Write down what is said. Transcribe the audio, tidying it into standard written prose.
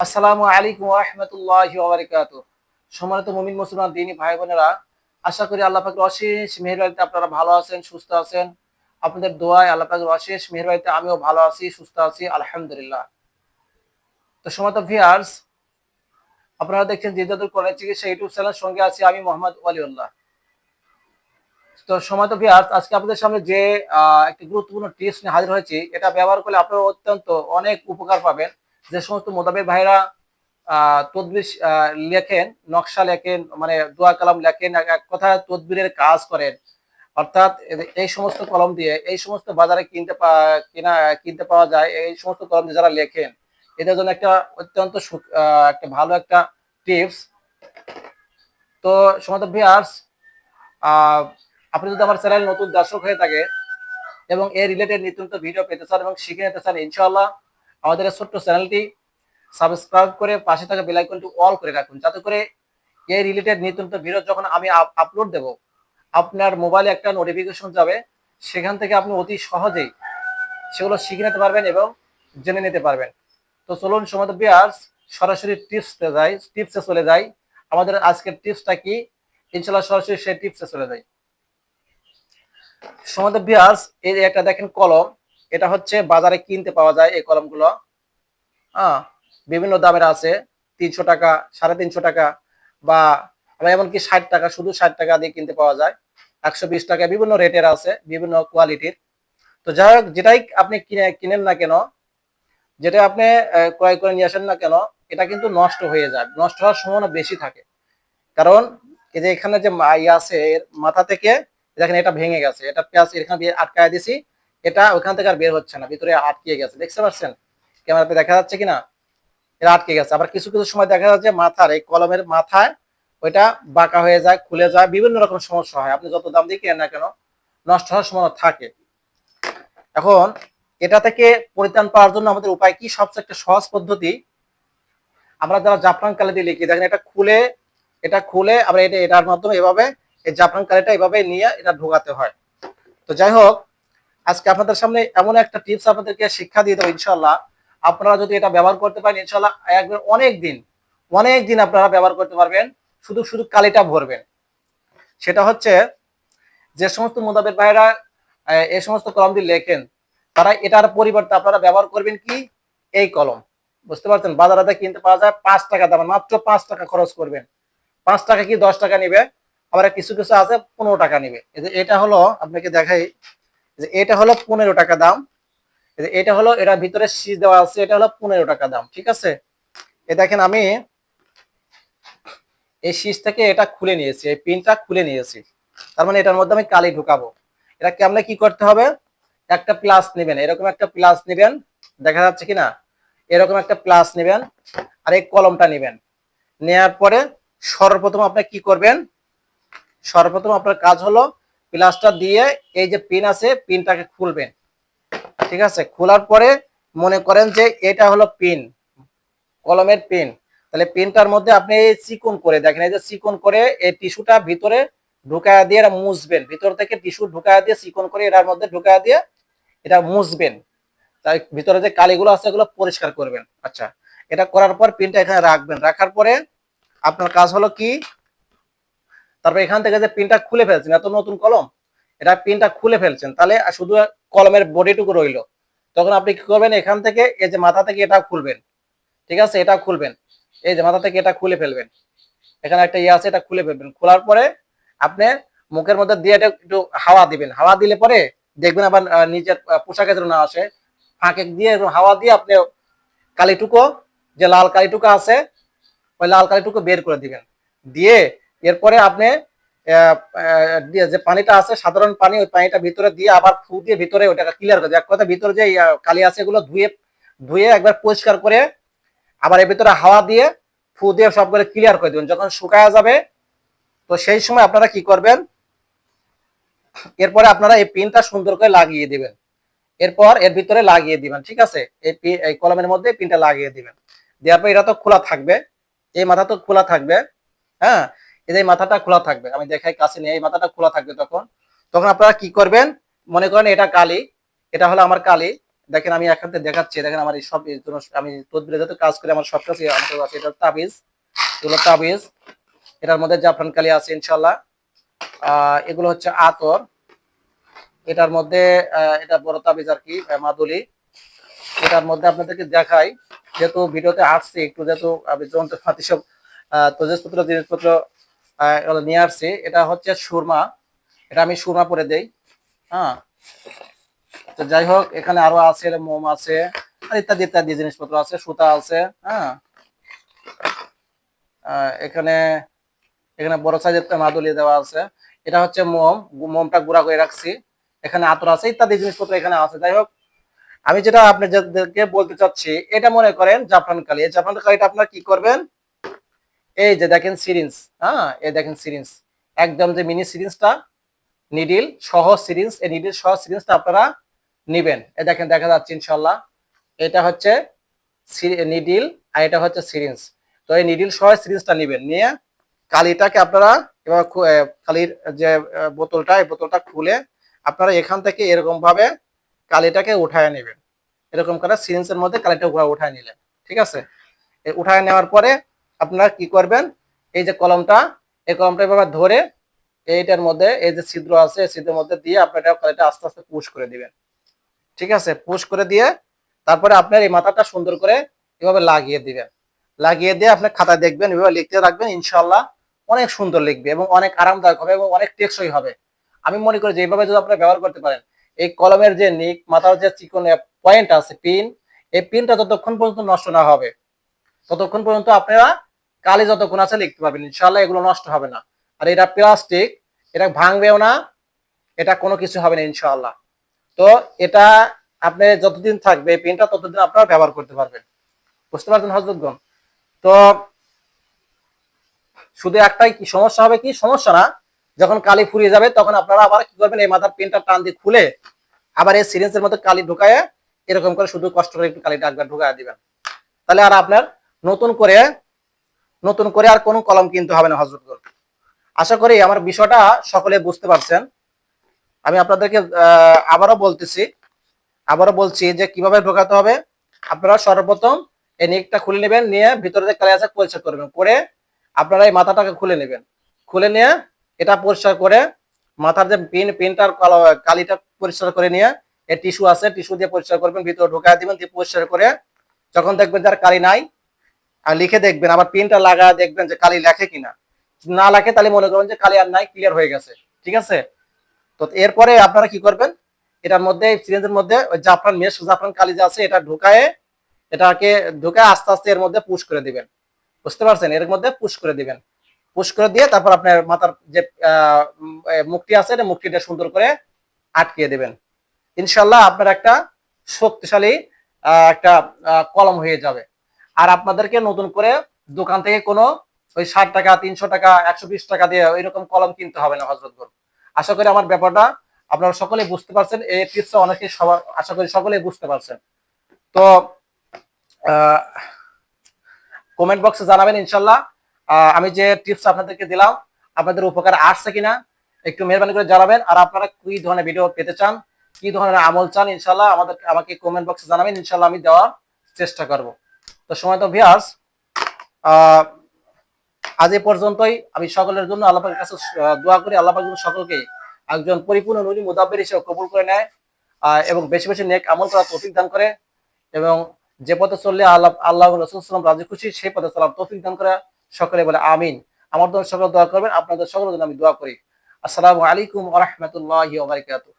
আসসালামু আলাইকুম ওয়া রাহমাতুল্লাহি ওয়া বারাকাতুহু। সম্মানিত মুমিন মুসলমান দিনী ভাই বোনেরা, আশা করি আল্লাহ পাকের অশেষ মেহেরবানিতে আপনারা ভালো আছেন, সুস্থ আছেন। আপনাদের দোয়ায় আল্লাহ পাকের অশেষ মেহেরবানিতে আমিও ভালো আছি, সুস্থ আছি, আলহামদুলিল্লাহ। তো সম্মানিত ভিউয়ার্স, আপনারা দেখছেন জিদ্দাতুল কোরআন চিকিৎসা ইউটিউব চ্যানেলের সঙ্গে আছি আমি মোহাম্মদ ওয়ালিউল্লাহ। তো সম্মানিত ভিউয়ার্স, আজকে আপনাদের সামনে যে একটি গুরুত্বপূর্ণ টিপস নিয়ে হাজির হয়েছি, এটা ব্যবহার করলে আপনারা অত্যন্ত অনেক উপকার পাবেন। যে সমস্ত মোতাবেক ভাইরা তদবির লেখেন, নকশা লেখেন, মানে দোয়া কালাম লেখেন, এক কথায় তদবিরের কাজ করেন। অর্থাৎ এই সমস্ত কলম দিয়ে এই সমস্ত বাজারে কিনতে পাওয়া যায়, এই সমস্ত কলম দিয়ে যারা লেখেন, এদের জন্য একটা অত্যন্ত একটা ভালো একটা টিপস। তো সম্মানিত ভিউয়ার্স, আহ আপনি যদি আমার চ্যানেল নতুন দর্শক হয়ে থাকে এবং এর রিলেটেড নিত্য নতুন ভিডিও পেতে চান এবং শিখে নিতে চান, ইনশাআল্লাহ আমাদের এই ছোট্ট চ্যানেলটি সাবস্ক্রাইব করে পাশে থাকা বেল আইকনটি অল করে রাখুন, যাতে করে এই রিলেটেড নিত্য নতুন ভিডিও যখন আমি আপলোড দেব, আপনার মোবাইলে একটা নোটিফিকেশন যাবে। সেখান থেকে আপনি অতি সহজেই সেগুলো শিখে নিতে পারবেন এবং জেনে নিতে পারবেন। তো চলুন সম্মানিত ভিউয়ার্স, সরাসরি টিপসে চলে যাই। আমাদের আজকের টিপসটা কি, ইনশাআল্লাহ সরাসরি সেই টিপসে চলে যাই। সম্মানিত ভিউয়ার্স, এই যে একটা দেখেন কলম, এটা হচ্ছে বাজারে কিনতে পাওয়া যায়। এই কলমগুলো হ্যাঁ বিভিন্ন দামের আছে, 300 টাকা, 350 টাকা, বা এমনকি 60 টাকা, শুধু 60 টাকা দিয়ে কিনতে পাওয়া যায়, 120 টাকা, বিভিন্ন রেটের আছে, বিভিন্ন কোয়ালিটির। তো যাই হোক, যেটাই আপনি কিনেন না কেন, যেটা আপনি ক্রয় করে নিয়ে আসেন না কেন, এটা কিন্তু নষ্ট হয়ে যায়, নষ্ট হওয়ার সম্ভাবনা বেশি থাকে। কারণ এই যে এখানে যে আছে, এর মাথা থেকে দেখেন এটা ভেঙে গেছে, এটা পেঁয়াজ এখানে দিয়ে আটকায় দিছি, এটা ওখান থেকে আর বের হচ্ছে না, ভিতরে আটকে গেছে। দেখতে পাচ্ছেন ক্যামেরাতে দেখা যাচ্ছে কিনা? এটা আটকে গেছে। আবার কিছু কিছু সময় দেখা যাচ্ছে মাথার এই কলমের মাথায় ওইটা বাঁকা হয়ে যায়, খুলে যায়, বিভিন্ন রকম সমস্যা হয়। আপনি যত দাম দিয়ে কেনেন না কেন, নষ্ট হওয়ার সম্ভাবনা থাকে। এখন এটা থেকে পরিত্রাণ পাওয়ার জন্য আমাদের উপায় কি? সবচেয়ে একটা সহজ পদ্ধতি, আমরা যারা জাফরান কালি দিয়ে লিখি, দেখেন এটা খুলে আমরা এটার মাধ্যমে এভাবে এই জাফরান কালিটা এভাবে নিয়ে এটা ঢোকাতে হয়। তো যাই হোক, আজকে আপনাদের সামনে এমন একটা টিপস আপনাদেরকে শিক্ষা দিয়ে দেবো, ইনশাল্লাহ আপনারা যদি এটা ব্যবহার করতে পারেন, ইনশাল্লাহ একবার অনেক দিন আপনারা ব্যবহার করতে পারবেন। শুধু শুধু কালিটা ভরবেন। সেটা হচ্ছে, যে সমস্ত মুদাবের ভাইরা এই সমস্ত কলম দিয়ে লেখেন, তারা এটার পরিবর্তে আপনারা ব্যবহার করবেন কি, এই কলম। বুঝতে পারছেন, বাজারে কিনতে পাওয়া যায় 5 টাকা দাম, মাত্র 5 টাকা খরচ করবেন। 5 টাকা কি 10 টাকা নিবে, আবার কিছু কিছু আছে 15 টাকা নিবে। এটা হলো, আপনাকে দেখাই, যে এটা হলো 15 টাকা দাম। এটা হলো, এটার ভিতরে শীষ দেওয়া আছে, এটা হলো 15 টাকা দাম, ঠিক আছে? এ দেখেন, আমি এই শীষ থেকে এটা খুলে নিয়েছি, এই পিনটা খুলে নিয়েছি। তার মানে এটার মধ্যে আমি কালি ঢুকাবো। এটা কেমনে কি করতে হবে, একটা প্লাস নেবেন, এরকম একটা প্লাস নেবেন, দেখা যাচ্ছে কিনা, এরকম একটা প্লাস নেবেন, আর এই কলমটা নেবেন। নেওয়ার পরে সর্বপ্রথম আপনি কি করবেন, সর্বপ্রথম আপনার কাজ হলো প্লাসটা দিয়ে এই যে পিন আছে, পিনটাকে খুলবেন। ঠিক আছে, খোলার পরে মনে করেন যে এটা হলো পিন, কলমের পিন। তাহলে পিনটার মধ্যে আপনি চিকন করে দেখেন, এই যে চিকন করে এই টিস্যুটা ভিতরে ঢুকায় দিয়ে এটা মুছবেন, ভিতর থেকে টিস্যু ঢুকায় দিয়ে চিকন করে এটার মধ্যে ঢুকায় দিয়ে এটা মুছবেন। তাই ভিতরে যে কালিগুলো আছে এগুলো পরিষ্কার করবেন। আচ্ছা, এটা করার পর পিনটা এখানে রাখবেন। রাখার পরে আপনার কাজ হলো কি, তারপর এখান থেকে যে পিনটা খুলে ফেলছেন, এত নতুন কলম, এটা পিনটা খুলে ফেলছেন, তাহলে শুধু কলমের বডিটুকু রইলো। তখন আপনি কি করবেন, এখান থেকে এই যে মাথা থেকে এটা খুলবেন। ঠিক আছে, এটা খুলবেন, এই যে মাথা থেকে এটা খুলে ফেলবেন। এখানে একটা ইয়ে আছে, এটা খুলে ফেলবেন। খোলার পরে আপনি মুখের মধ্যে দিয়ে এটা একটু হাওয়া দিবেন। হাওয়া দিলে পরে দেখবেন আবার নিজের পোশাকে যেন না আসে, ফাঁকে দিয়ে হাওয়া দিয়ে আপনি কালিটুকু, যে লাল কালিটুকু আছে, ওই লাল কালিটুকু বের করে দিবেন। দিয়ে এরপরে আপনি যে পানিটা আছে, সাধারণ পানি, ওই পানিটা ভিতরে দিয়ে আবার ফু দিয়ে ভিতরে ওটাকে ক্লিয়ার করে, এক কথা ভিতরে যে কালি আছে এগুলো ধুয়ে ধুয়ে একবার পরিষ্কার করে আবার এর ভিতরে হাওয়া দিয়ে ফু দিয়ে সবগুলো ক্লিয়ার করে দিবেন। যখন শুকায়া যাবে, তো সেই সময় আপনারা কি করবেন, এরপরে আপনারা এই পিনটা সুন্দর করে লাগিয়ে দিবেন। এরপর এর ভিতরে লাগিয়ে দিবেন। ঠিক আছে, এই কলমের মধ্যে পিনটা লাগিয়ে দিবেন। দেওয়ার পর এটা তো খোলা থাকবে, এই মাথা তো খোলা থাকবে। হ্যাঁ, এই মাথাটা খোলা থাকবে, আমি দেখাই কাছে নিয়ে, এই মাথাটা খোলা থাকবে। তখন তখন আপনারা কি করবেন, মনে করেন এটা কালি, এটা হলো আমার কালি, দেখেন আমি এখান থেকে দেখাচ্ছি, দেখেন আমার এই সব এর জন্য আমি তদবিরে যত কাজ করে আমার সব কাছে আমার কাছে আছে। এটা তাবিজ, এগুলো তাবিজ, এটার মধ্যে জাফরান কালি আছে ইনশাল্লাহ। এগুলো হচ্ছে আতর, এটার মধ্যে এটা বড় তাবিজ আর কি, মাদুলি। এটার মধ্যে আপনাদেরকে দেখাই, যেহেতু ভিডিওতে আসছি একটু, যেহেতু আমি যন্ত্রপাতি সব তৈজসপত্র জিনিসপত্র এগুলো নিয়ে আসছি। এটা হচ্ছে সুরমা, এটা আমি সুরমা পরে দেই। হ্যাঁ, তো যাই হোক, এখানে আরো আছে, মোম আছে আর ইত্যাদি ইত্যাদি জিনিসপত্র আছে, সুতা আছে। হ্যাঁ, এখানে এখানে বড় সাইজের মাদুলি দেওয়া আছে। এটা হচ্ছে মোম, মোমটা গুঁড়া করে রাখছি। এখানে আতর আছে, ইত্যাদি জিনিসপত্র এখানে আছে। যাই হোক, আমি যেটা আপনাদেরকে বলতে চাচ্ছি, এটা মনে করেন জাফরান কালি। এই জাফরান কালিটা আপনার কি করবেন, এই যে দেখেন সিরিঞ্জ, হ্যাঁ এই দেখেন সিরিঞ্জ, একদম যে মিনি সিরিঞ্জটা, নিডিল সহ সিরিঞ্জ, এই নিডিল সহ সিরিঞ্জটা আপনারা নিবেন। এই দেখেন দেখা যাচ্ছে ইনশাল্লাহ, এটা হচ্ছে নিডিল আর এটা হচ্ছে সিরিঞ্জ। তো এই নিডিল সহ সিরিঞ্জটা নিবেন, নিয়ে কালিটাকে আপনারা এবার কালির যে বোতলটা, এই বোতলটা খুলে আপনারা এখান থেকে এরকম ভাবে কালিটাকে উঠায় নেবেন। এরকম করে সিরিঞ্জের মধ্যে কালিটা উঠায় নিলেন, ঠিক আছে। উঠায় নেওয়ার পরে আপনারা কি করবেন, এই যে কলমটা, এই কলমটা এভাবে ধরে এইটার মধ্যে এই যে ছিদ্র আছে, এই ছিদ্রের মধ্যে দিয়ে আপনারা কালিটা আস্তে আস্তে পুশ করে দিবেন, ঠিক আছে। পুশ করে দিয়ে তারপরে আপনার এই মাথাটা সুন্দর করে এভাবে লাগিয়ে দিবেন। লাগিয়ে দিয়ে আপনার খাতায় দেখবেন, এভাবে লিখতে রাখবেন, ইনশাল্লাহ অনেক সুন্দর লিখবে এবং অনেক আরামদায়ক হবে এবং অনেক টেকসই হবে। আমি মনে করি যে এইভাবে যদি আপনারা ব্যবহার করতে পারেন, এই কলমের যে নিক, মাথার যে চিকন পয়েন্ট আছে, পিন, এই পিনটা যতক্ষণ পর্যন্ত নষ্ট না হবে ততক্ষণ পর্যন্ত আপনারা কালি যতক্ষণ আছে লিখতে পারবেন ইনশাল্লাহ, এগুলো নষ্ট হবে না। আর এটা প্লাস্টিক, এটা ভাঙবেও না, এটা কোনো কিছু হবে না ইনশাআল্লাহ। তো এটা আপনি যতদিন থাকবে এই পিনটা, ততদিন আপনারা ব্যবহার করতে পারবেন। বুঝতে পারছেন হযরতগণ? তো শুধু একটাই কি সমস্যা হবে, কি সমস্যা না, যখন কালি ফুরিয়ে যাবে তখন আপনারা আবার কি করবেন, এই মাথার পিনটা টান দিয়ে খুলে আবার এই সিরিঞ্জের মধ্যে কালি ঢুকায় এরকম করে শুধু কষ্ট করে একটু কালিটা একবার ঢুকায় দিবেন। তাহলে আর আপনার নতুন করে আর কোনো কলম কিনতে হবে না হযরতগণ। আশা করি আমার বিষয়টা সকলে বুঝতে পারছেন। আমি আপনাদেরকে আবারও বলছি যে কিভাবে ঢোকাতে হবে। আপনারা সর্বপ্রথম এই নেকটা খুলে নেবেন, নিয়ে ভিতরে যে কালি আছে পরিষ্কার করবেন, করে আপনারা এই মাথাটাকে খুলে নেবেন। খুলে নিয়ে এটা পরিষ্কার করে মাথার যে পিনটার কালিটা পরিষ্কার করে নিয়ে এই টিস্যু আছে, টিস্যু দিয়ে পরিষ্কার করবেন, ভিতরে ঢোকায় দিবেন, দিয়ে পরিষ্কার করে যখন দেখবেন যে আর কালি নাই, আর লিখে দেখবেন, আবার পিনটা লাগা দেখবেন যে কালি লেখে কিনা। না লেখে তাহলে মনে করবেন যে কালি আর নাই, ক্লিয়ার হয়ে গেছে, ঠিক আছে। তো এরপরে আপনারা কি করবেন, এটার মধ্যে সিরিঞ্জের মধ্যে ওই জাফরান কালি যে আছে, এটা এটাকে ঢুকায় আস্তে আস্তে এর মধ্যে পুশ করে দিবেন। বুঝতে পারছেন, এর মধ্যে পুশ করে দিবেন। পুশ করে দিয়ে তারপর আপনার মাথার যে মুখটি আছে, এটা মুখটিটা সুন্দর করে আটকিয়ে দিবেন। ইনশাল্লাহ আপনার একটা শক্তিশালী একটা কলম হয়ে যাবে। আর আপনাদেরকে নতুন করে দোকান থেকে কোনো ওই 60 টাকা, 300 টাকা, 120 টাকা দিয়ে এরকম কলম কিনতে হবে না হযরতগণ। আশা করি আমার ব্যাপারটা আপনারা সকলেই বুঝতে পারছেন। এই টিপসটা অনেকেই আশা করি সকলেই বুঝতে পারছেন। তো কমেন্ট বক্সে জানাবেন ইনশাল্লাহ আমি যে টিপস আপনাদেরকে দিলাম আপনাদের উপকার আসছে কিনা, একটু মেহরবানি করে জানাবেন। আর আপনারা কি ধরনের ভিডিও পেতে চান, কি ধরনের আমল চান, ইনশাল্লাহ আমাকে কমেন্ট বক্সে জানাবেন, ইনশাল্লাহ আমি দেওয়ার চেষ্টা করব। তো সময় তো ভিউয়ার্স, আজ এ পর্যন্তই। আমি সকলের জন্য আল্লাহ পাকের কাছে দোয়া করি, আল্লাহ পাক যেন সকলকে একজন পরিপূর্ণ নূরি মুদাব্বির হিসেবে কবুল করে নেয় এবং বেশি বেশি নেক আমল করার তৌফিক দান করে, এবং যে পথে চললে আল্লাহ রাসূল সাল্লাল্লাহু রাজি খুশি সেই পথে চলার তৌফিক দান করে। সকলে বলে আমিন। আমার জন্য সকলে দোয়া করবেন, আপনাদের সকলের জন্য আমি দোয়া করি। আসসালামু আলাইকুম ওয়া রাহমাতুল্লাহি ওয়া বারাকাতুহু।